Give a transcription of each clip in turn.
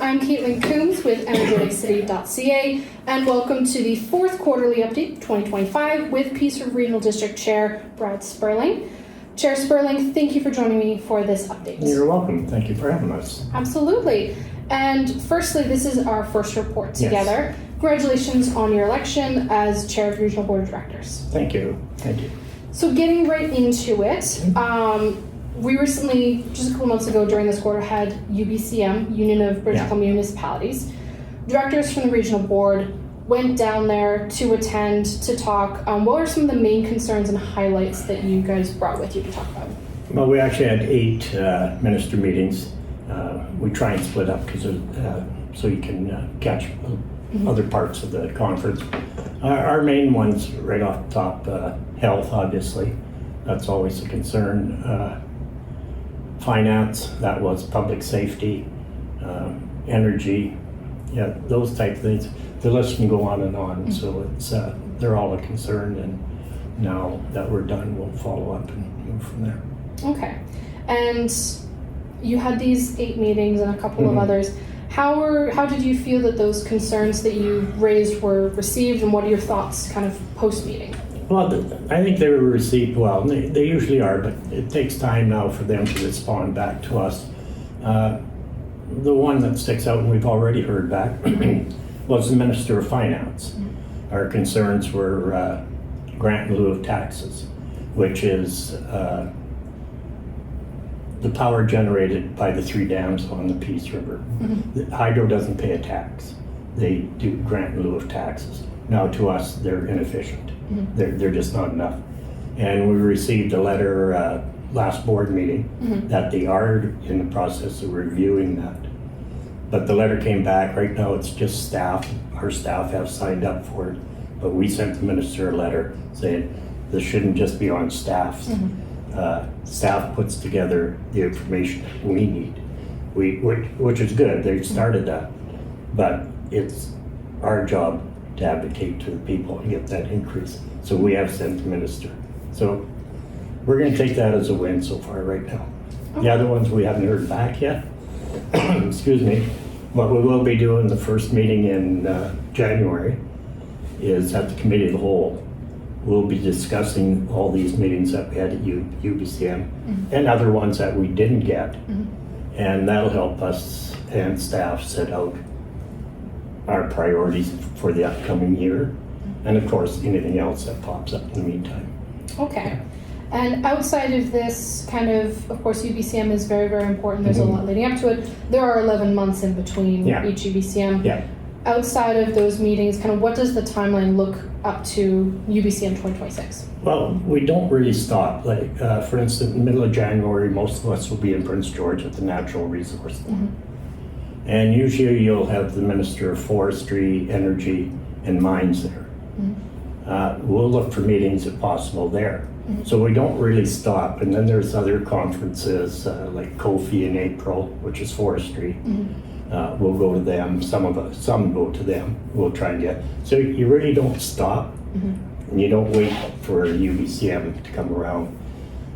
I'm Caitlin Coombs with energeticcity.ca, and welcome to the fourth quarterly update 2025 with Peace River Regional District Chair Brad Sperling. Chair Sperling, thank you for joining me for this update. You're welcome. Thank you for having us. Absolutely. And firstly, this is our first report together. Yes. Congratulations on your election as Chair of the Regional Board of Directors. Thank you. Thank you. So getting right into it, we recently, just a couple months ago during this quarter, had UBCM, Union of British Columbia Municipalities. Directors from the regional board went down there to attend, to talk. What were some of the main concerns and highlights that you guys brought with you to talk about? Well, we actually had 8 minister meetings. We try and split up because so you can catch other parts of the conference. Our main ones right off the top, health, obviously. That's always a concern. Finance, that was public safety, energy, those type of things. The list can go on and on, so it's they're all a concern, and now that we're done, we'll follow up and move from there. Okay, and you had these 8 meetings and a couple of others. How did you feel that those concerns that you raised were received, and what are your thoughts kind of post-meeting? Well, I think they were received well. They usually are, but it takes time now for them to respond back to us. The one that sticks out, and we've already heard back, was the Minister of Finance. Our concerns were grant in lieu of taxes, which is the power generated by the 3 dams on the Peace River. The hydro doesn't pay a tax. They do grant in lieu of taxes. Now to us, they're inefficient. They're just not enough. And we received a letter last board meeting that they are in the process of reviewing that. But the letter came back. Right now it's just staff. Our staff have signed up for it. But we sent the minister a letter saying this shouldn't just be on staff. Staff puts together the information we need, which is good. They've started that. But it's our job to advocate to the people and get that increase. So we have sent the minister. So we're going to take that as a win so far right now. Okay. The other ones we haven't heard back yet. Excuse me. What we will be doing the first meeting in January is at the Committee of the Whole. We'll be discussing all these meetings that we had at UBCM and other ones that we didn't get. And that'll help us and staff set out our priorities for the upcoming year, and of course anything else that pops up in the meantime. Okay, and outside of this kind of course UBCM is very, very important. There's a lot leading up to it. There are 11 months in between each UBCM. Outside of those meetings, kind of what does the timeline look up to UBCM 2026? Well, we don't really stop. Like for instance, in the middle of January, most of us will be in Prince George at the Natural Resource. And usually you'll have the Minister of Forestry, Energy, and Mines there. We'll look for meetings if possible there. So we don't really stop. And then there's other conferences like Kofi in April, which is forestry. We'll go to them. Some go to them. We'll try and get. So you really don't stop, and you don't wait for UBCM to come around.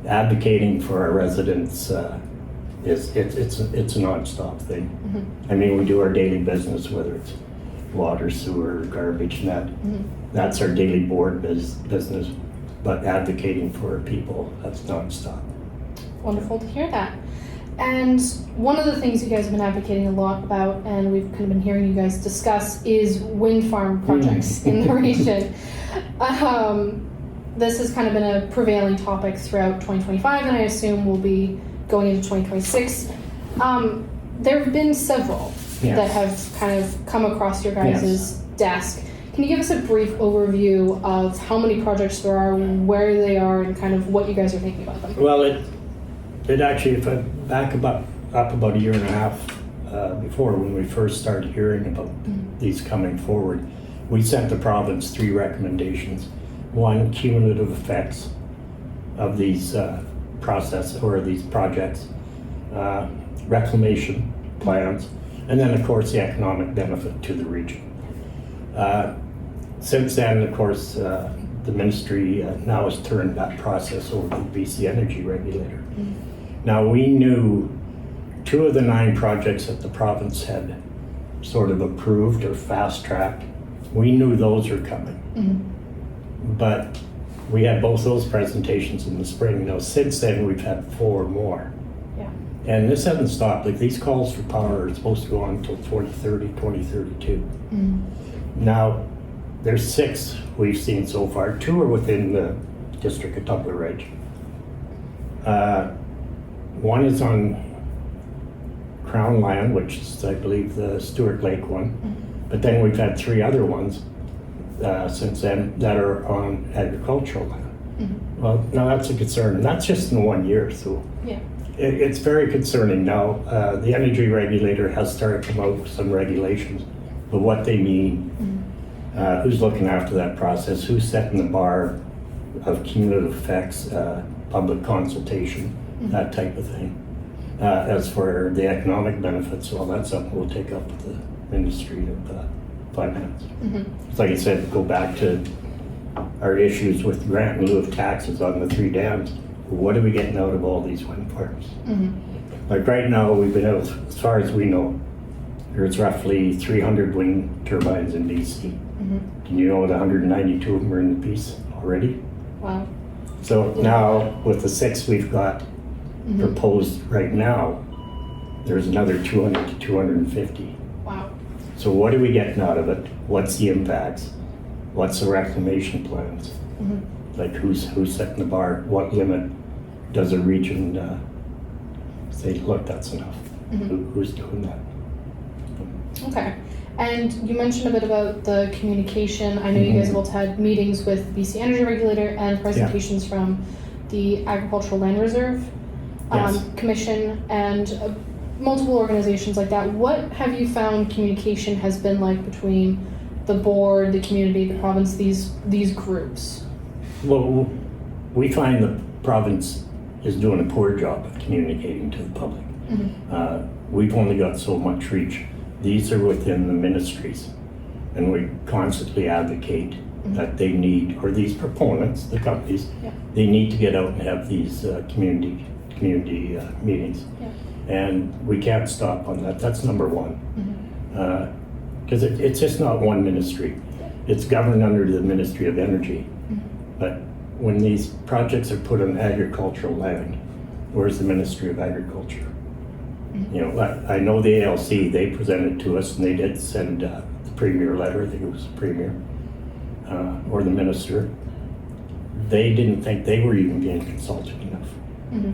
Advocating for our residents it's a non-stop thing. I mean, we do our daily business, whether it's water, sewer, garbage, and that's our daily board business. But advocating for our people, that's non-stop. Wonderful to hear that. And one of the things you guys have been advocating a lot about, and we've kind of been hearing you guys discuss, is wind farm projects in the region. This has kind of been a prevailing topic throughout 2025, and I assume will be going into 2026. There have been several that have kind of come across your guys' desk. Can you give us a brief overview of how many projects there are, where they are, and kind of what you guys are thinking about them? Well, it actually, if I back up about a year and a half before, when we first started hearing about these coming forward, we sent the province 3 recommendations. 1, cumulative effects of these these projects, reclamation plans, and then of course the economic benefit to the region. Since then, of course, the ministry now has turned that process over to the BC Energy Regulator. Now we knew 2 of the 9 projects that the province had sort of approved or fast-tracked. We knew those were coming. But we had both those presentations in the spring. Now, since then, we've had 4 more. Yeah. And this hasn't stopped. Like, these calls for power are supposed to go on until 2030, 2032. Now, there's 6 we've seen so far. 2 are within the district of Tumbler Ridge. 1 is on Crown land, which is, I believe, the Stewart Lake one. But then we've had 3 other ones since then that are on agricultural land. Well, now that's a concern, and that's just in 1 year. So Yeah. it's very concerning. Now, the energy regulator has started to come out with some regulations, but what they mean, who's looking after that process, who's setting the bar of cumulative effects, public consultation, that type of thing. As for the economic benefits, well, that's something we'll take up with the Ministry of Finance. It's like I said, go back to our issues with grant in lieu of taxes on the 3 dams. What are we getting out of all these wind farms? Like right now, we've been out, as far as we know, there's roughly 300 wind turbines in BC. Do you know that 192 of them are in the piece already? Wow. So now, with the 6 we've got proposed right now, there's another 200 to 250. Wow. So what are we getting out of it? What's the impacts? What's the reclamation plans? Like who's setting the bar? What limit does a region say, look, that's enough? Who's doing that? Okay. And you mentioned a bit about the communication. I know you guys have both had meetings with BC Energy Regulator and presentations from the Agricultural Land Reserve Commission and multiple organizations like that. What have you found communication has been like between the board, the community, the province, these groups? Well, we find the province is doing a poor job of communicating to the public. We've only got so much reach. These are within the ministries, and we constantly advocate that they need, or these proponents, the companies, they need to get out and have these community meetings. And we can't stop on that. That's number 1. Because it's just not one ministry. It's governed under the Ministry of Energy. But when these projects are put on agricultural land, where's the Ministry of Agriculture? You know, I know the ALC, they presented to us, and they did send the Premier a letter. I think it was the Premier or the Minister. They didn't think they were even being consulted enough.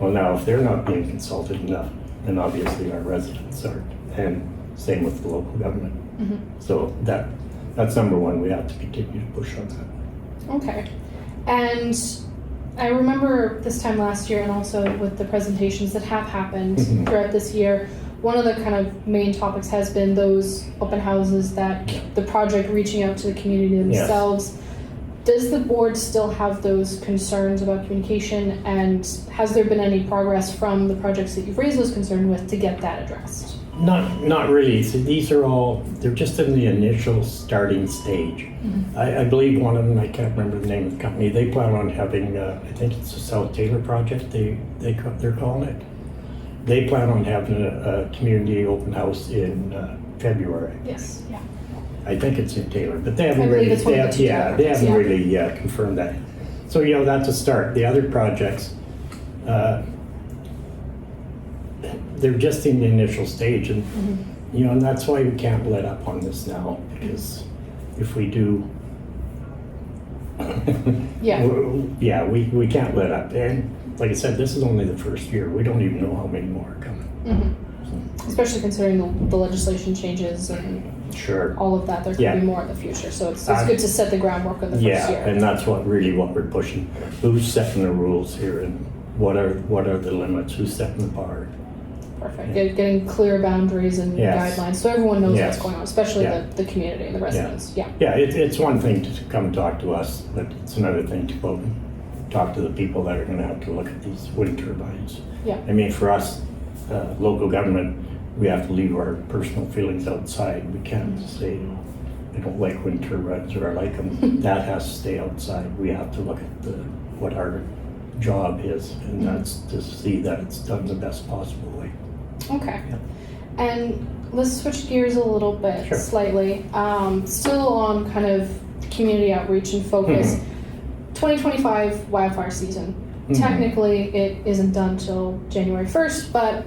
Well, now, if they're not being consulted enough, then obviously our residents aren't, and same with the local government. So that's number 1. We have to continue to push on that. Okay. And I remember this time last year, and also with the presentations that have happened throughout this year, one of the kind of main topics has been those open houses, that the project reaching out to the community themselves. Does the board still have those concerns about communication, and has there been any progress from the projects that you've raised those concerns with to get that addressed? Not really. So these are all, they're just in the initial starting stage. I believe one of them, I can't remember the name of the company, they plan on having, I think it's the South Taylor project, they're calling it. They plan on having a community open house in February. Yes, yeah. I think it's in Taylor, but they haven't I believe really, it's one of the two they haven't really confirmed that. So, you know, that's a start. The other projects, they're just in the initial stage, and you know, and that's why we can't let up on this now, because if we do, we can't let up. And like I said, this is only the first year. We don't even know how many more are coming. Especially considering the legislation changes and all of that, there could be more in the future. So it's good to set the groundwork in the first year. And that's what we're pushing. Who's setting the rules here, and what are the limits? Who's setting the bar? Perfect. Getting clear boundaries and guidelines, so everyone knows what's going on, especially the community and the residents. It's one thing to come talk to us, but it's another thing to go and talk to the people that are going to have to look at these wind turbines. I mean, for us, local government, we have to leave our personal feelings outside. We can't say, I don't like wind turbines or I like them. That has to stay outside. We have to look at what our job is, and that's to see that it's done the best possible way. Okay. And Let's switch gears a little bit, Sure. slightly. Still on kind of community outreach and focus. 2025 wildfire season. Technically, it isn't done till January 1st, but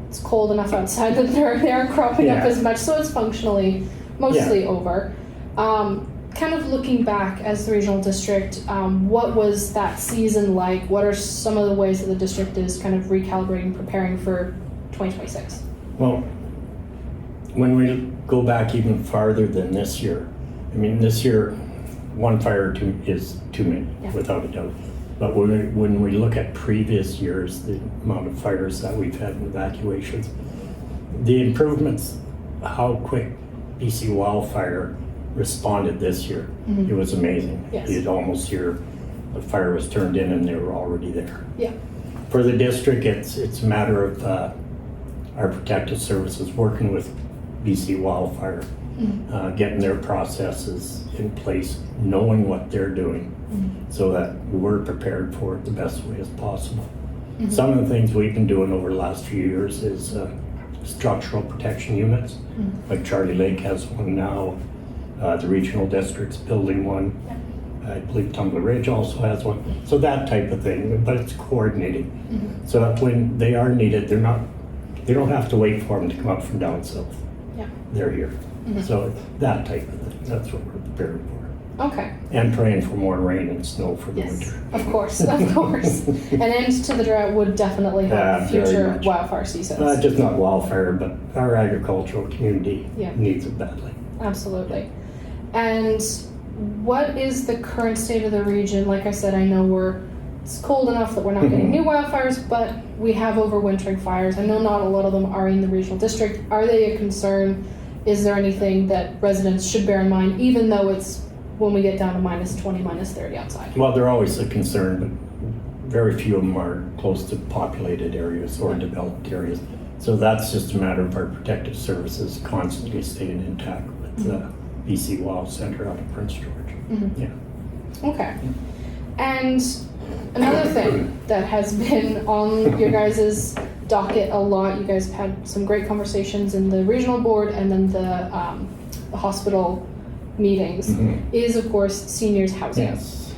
it's cold enough outside that they aren't cropping up Yeah. as much, so it's functionally mostly over. Kind of looking back as the regional district, what was that season like? What are some of the ways that the district is kind of recalibrating, preparing for 2026? Well, when we go back even farther than this year, I mean, this year, one fire is too many, without a doubt. But when we look at previous years, the amount of fires that we've had and evacuations, the improvements, how quick BC Wildfire responded this year, it was amazing. Yes. You'd almost hear the fire was turned in and they were already there. Yeah. For the district, it's a matter of our protective services working with BC Wildfire, getting their processes in place, knowing what they're doing, so that we're prepared for it the best way as possible. Some of the things we've been doing over the last few years is structural protection units, like Charlie Lake has one now, the regional district's building one. I believe Tumbler Ridge also has one. So that type of thing, but it's coordinating. So that when they are needed, they don't have to wait for them to come up from down south. Yeah. They're here. So that type of thing, that's what we're prepared for. Okay. And praying for more rain and snow for the Yes, winter. of course, of course. An end to the drought would definitely help very future much. wildfire seasons. Just not wildfire, but our agricultural community Yeah. needs it badly. Absolutely. And what is the current state of the region? Like I said, I know it's cold enough that we're not getting new wildfires, but we have overwintering fires. I know not a lot of them are in the regional district. Are they a concern? Is there anything that residents should bear in mind, even though it's when we get down to -20, -30 outside? Well, they're always a concern, but very few of them are close to populated areas or developed areas. So that's just a matter of our protective services constantly staying intact with BC Wild Center out of Prince George. Yeah. Okay. And another thing that has been on your guys' docket a lot, you guys have had some great conversations in the regional board and then the hospital meetings, is of course seniors housing. Yes.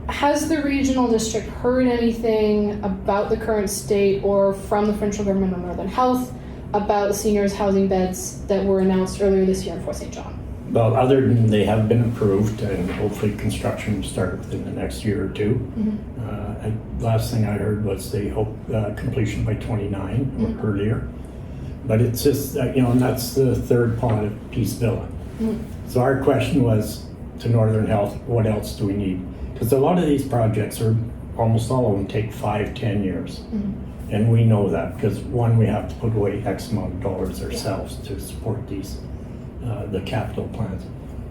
Has the regional district heard anything about the current state or from the provincial government of Northern Health about seniors housing beds that were announced earlier this year in Fort St. John? Well, other than they have been approved and hopefully construction will start within the next year or two. Last thing I heard was they hope completion by 29 or earlier. But it's just, and that's the third part of Peace Villa. So our question was to Northern Health, what else do we need? Because a lot of these projects almost all of them take 5-10 years. And we know that because one, we have to put away X amount of dollars ourselves to support these, the capital plans.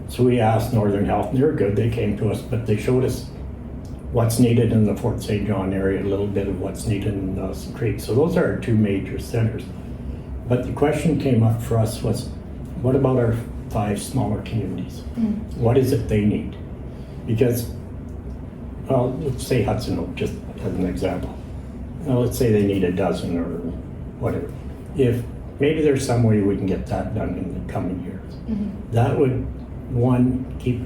So we asked Northern Health, and they were good, they came to us, but they showed us what's needed in the Fort St. John area, a little bit of what's needed in Dawson Creek. So those are our two major centers. But the question came up for us was, what about our 5 smaller communities? What is it they need? Because, well, let's say Hudson Oak, just as an example. Well, let's say they need a dozen or whatever. If maybe there's some way we can get that done in the coming years. That would, one, keep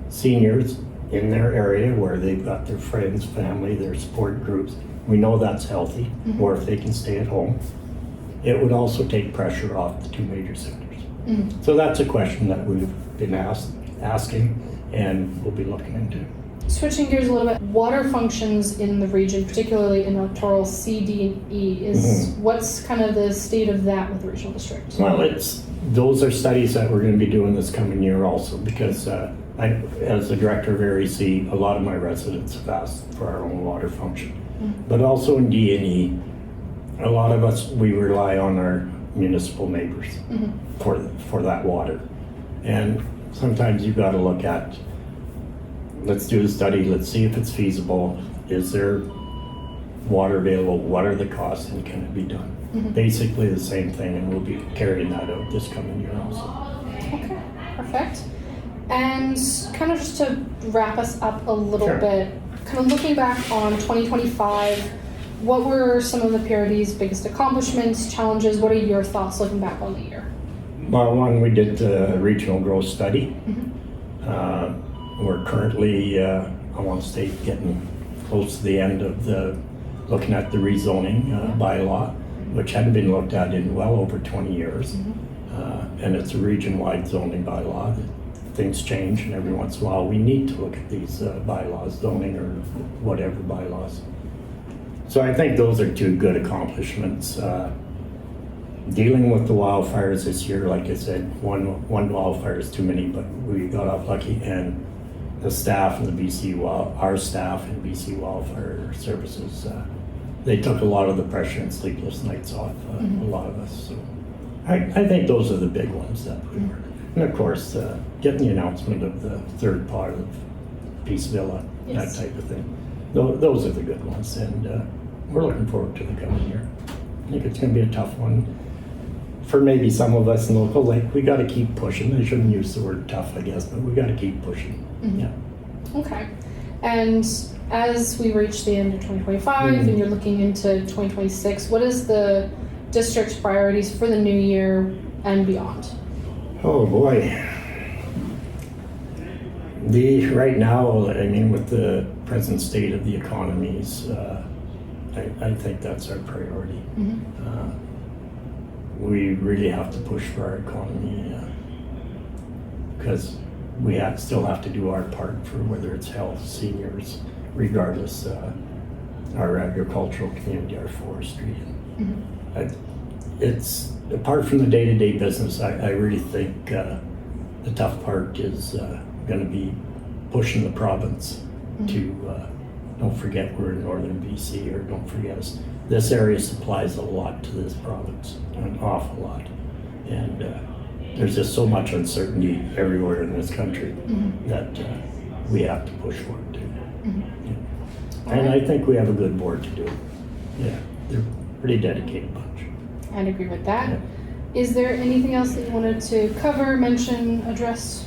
seniors in their area where they've got their friends, family, their support groups. We know that's healthy, or if they can stay at home. It would also take pressure off the two major centers. So that's a question that we've been asking and we'll be looking into. Switching gears a little bit, water functions in the region, particularly in electoral C, D, and E, is what's kind of the state of that with the regional district? Well, those are studies that we're going to be doing this coming year also, because as the director of Area C, a lot of my residents have asked for our own water function. But also in D and E, a lot of us, we rely on our municipal neighbors for that water. And sometimes you've got to look at, let's do the study, let's see if it's feasible. Is there water available? What are the costs and can it be done? Basically the same thing, and we'll be carrying that out this coming year also. Okay, perfect. And kind of just to wrap us up a little bit, kind of looking back on 2025, what were some of the PRD's biggest accomplishments, challenges? What are your thoughts looking back on the year? Well, one, we did the regional growth study. We're currently, I want to say, getting close to the end of looking at the rezoning bylaw, which hadn't been looked at in well over 20 years. And it's a region-wide zoning bylaw. Things change, and every once in a while we need to look at these bylaws, zoning or whatever bylaws. So I think those are two good accomplishments. Dealing with the wildfires this year, like I said, one wildfire is too many, but we got off lucky, and the staff and our staff in BC Wildfire Services, they took a lot of the pressure and sleepless nights off a lot of us. So I think those are the big ones that we were. And of course, getting the announcement of the third part of Peace Villa, Yes. that type of thing. Those are the good ones, and we're looking forward to the coming year. I think it's going to be a tough one for maybe some of us in local. Like, we got to keep pushing. I shouldn't use the word tough, I guess, but we got to keep pushing. Yeah. Okay. And as we reach the end of 2025 and you're looking into 2026, what is the district's priorities for the new year and beyond? Oh boy. Right now, I mean, with the present state of the economies, I think that's our priority. We really have to push for our economy because we still have to do our part for whether it's health, seniors, regardless, our agricultural community, our forestry. It's apart from the day-to-day business. I really think the tough part is going to be pushing the province to don't forget we're in northern BC, or don't forget us. This area supplies a lot to this province, an awful lot, and there's just so much uncertainty everywhere in this country that we have to push for it too. And I think we have a good board to do it. Yeah, they're a pretty dedicated bunch. I'd agree with that. Yeah. Is there anything else that you wanted to cover, mention, address?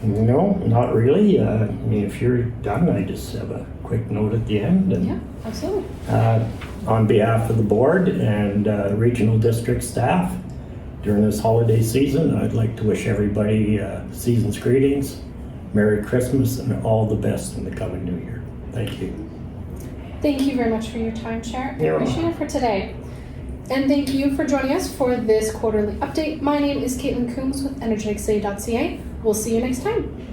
No, not really. I mean, if you're done, I just have a quick note at the end. And, Yeah, absolutely. on behalf of the board and regional district staff, during this holiday season, I'd like to wish everybody season's greetings, Merry Christmas, and all the best in the coming new year. Thank you. Thank you very much for your time, Chair. You're Appreciate it for today. And thank you for joining us for this quarterly update. My name is Caitlin Coombs with energeticcity.ca. We'll see you next time.